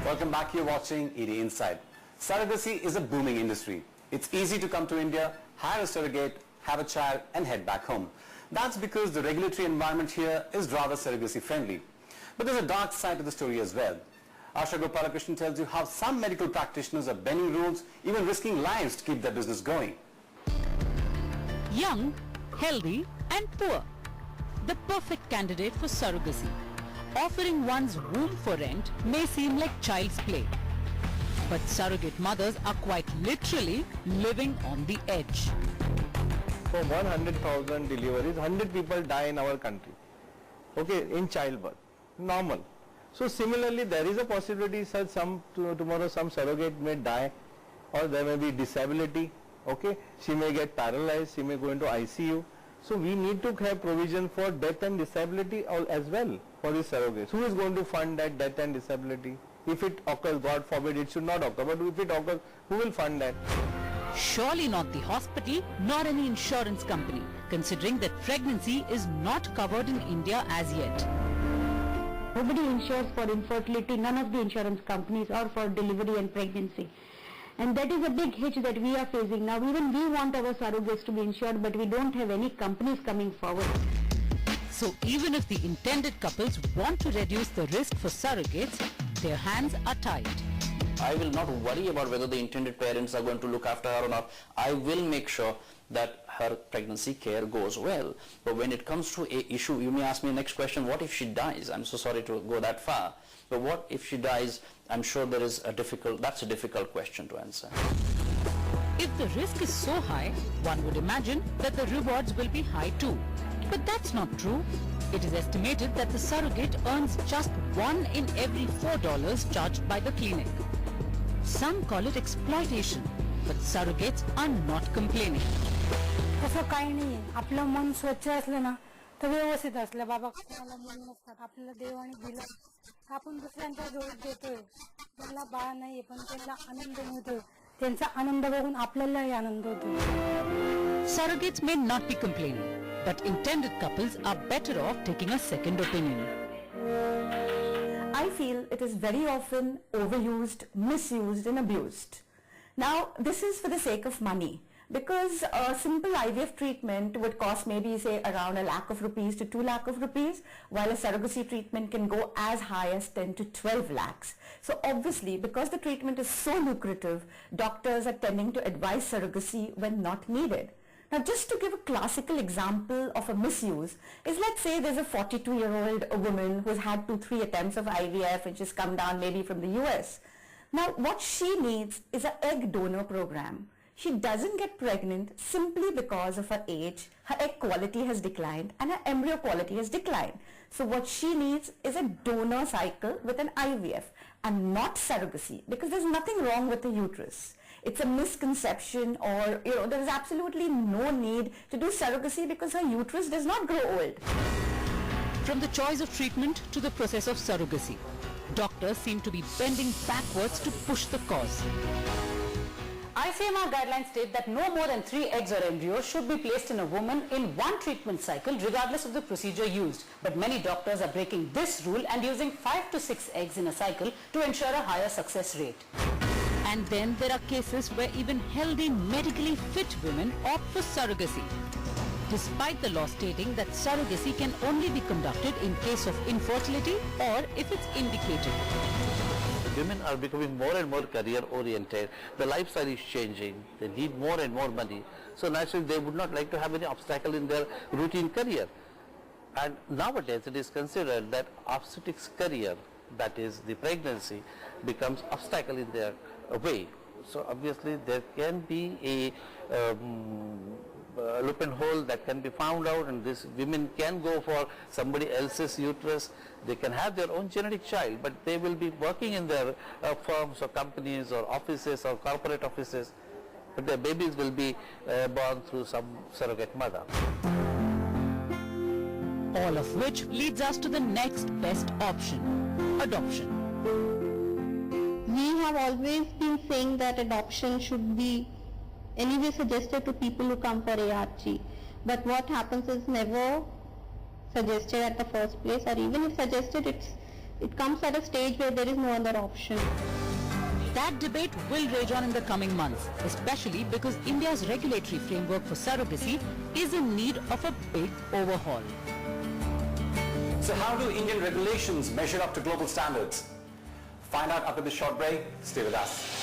Welcome back. You're watching ED Inside. Surrogacy is a booming industry. It's easy to come to India, hire a surrogate, have a child and head back home. That's because the regulatory environment here is rather surrogacy friendly. But there's a dark side to the story as well. Asha Gopalakrishnan tells you how some medical practitioners are bending rules, even risking lives to keep their business going. Young, healthy and poor. The perfect candidate for surrogacy. Offering one's womb for rent may seem like child's play. But surrogate mothers are quite literally living on the edge. For 100,000 deliveries, 100 people die in our country. Okay, in childbirth. Normal. So similarly, there is a possibility that tomorrow some surrogate may die, or there may be disability. Okay, she may get paralyzed, she may go into ICU. So we need to have provision for death and disability as well for the surrogates. Who is going to fund that death and disability? If it occurs, God forbid, it should not occur, but if it occurs, who will fund that? Surely not the hospital, nor any insurance company, considering that pregnancy is not covered in India as yet. Nobody insures for infertility, none of the insurance companies, or for delivery and pregnancy. And that is a big hitch that we are facing now. Even we want our surrogates to be insured, but we don't have any companies coming forward. So even if the intended couples want to reduce the risk for surrogates, their hands are tied. I will not worry about whether the intended parents are going to look after her or not. I will make sure that her pregnancy care goes well. But when it comes to a issue, you may ask me next question, what if she dies? I'm so sorry to go that far. But what if she dies? I'm sure that's a difficult question to answer. If the risk is so high, one would imagine that the rewards will be high too. But that's not true. It is estimated that the surrogate earns just $1 in every $4 charged by the clinic. Some call it exploitation, but surrogates are not complaining. तसं काही नाही, आपलं मन स्वच्छ असलं ना तर व्यवस्थित असलं. बाबा कोणाला मन नसतात, आपल्याला देवाने दिलं, आपण दुसऱ्यांच्या जोडीत देतोय. त्यांना बाळ नाहीये पण त्यांना आनंद मिळतोय. त्यांचा आनंद बघून आपल्यालाही आनंद होतो. Surrogates may not be complaining, but intended couples are better off taking a second opinion. I feel it is very often overused, misused and abused. Now, this is for the sake of money, because a simple IVF treatment would cost maybe say around ₹1 lakh to ₹2 lakh, while a surrogacy treatment can go as high as 10 to 12 lakhs. So obviously, because the treatment is so lucrative, doctors are tending to advise surrogacy when not needed. Now, just to give a classical example of a misuse is, let's say there's a 42-year-old woman who's had 2-3 attempts of IVF and she's come down maybe from the US. Now, what she needs is an egg donor program. She doesn't get pregnant simply because of her age, her egg quality has declined and her embryo quality has declined. So what she needs is a donor cycle with an IVF and not surrogacy, because there's nothing wrong with the uterus. It's a misconception, or there is absolutely no need to do surrogacy because her uterus does not grow old. From the choice of treatment to the process of surrogacy, doctors seem to be bending backwards to push the cause. ICMR guidelines state that no more than 3 eggs or embryos should be placed in a woman in one treatment cycle regardless of the procedure used. But many doctors are breaking this rule and using 5 to 6 eggs in a cycle to ensure a higher success rate. And then there are cases where even healthy, medically fit women opt for surrogacy, despite the law stating that surrogacy can only be conducted in case of infertility or if it's indicated. Women are becoming more and more career oriented, the lifestyle is changing, they need more and more money, so naturally they would not like to have any obstacle in their routine career. And nowadays it is considered that obstetrics career, that is the pregnancy, becomes obstacle in their way. So obviously there can be a loophole that can be found out, and these women can go for somebody else's uterus. They can have their own genetic child, but they will be working in their firms or companies or offices or corporate offices, but their babies will be born through some surrogate mother. All of which leads us to the next best option, adoption. We have always been saying that adoption should be anyway suggested to people who come for ARG, but what happens is never suggested at the first place, or even if suggested, it's it comes at a stage where there is no other option. That debate will rage on in the coming months, especially because India's regulatory framework for surrogacy is in need of a big overhaul. So how do Indian regulations measure up to global standards? Find out after this short break. Stay with us.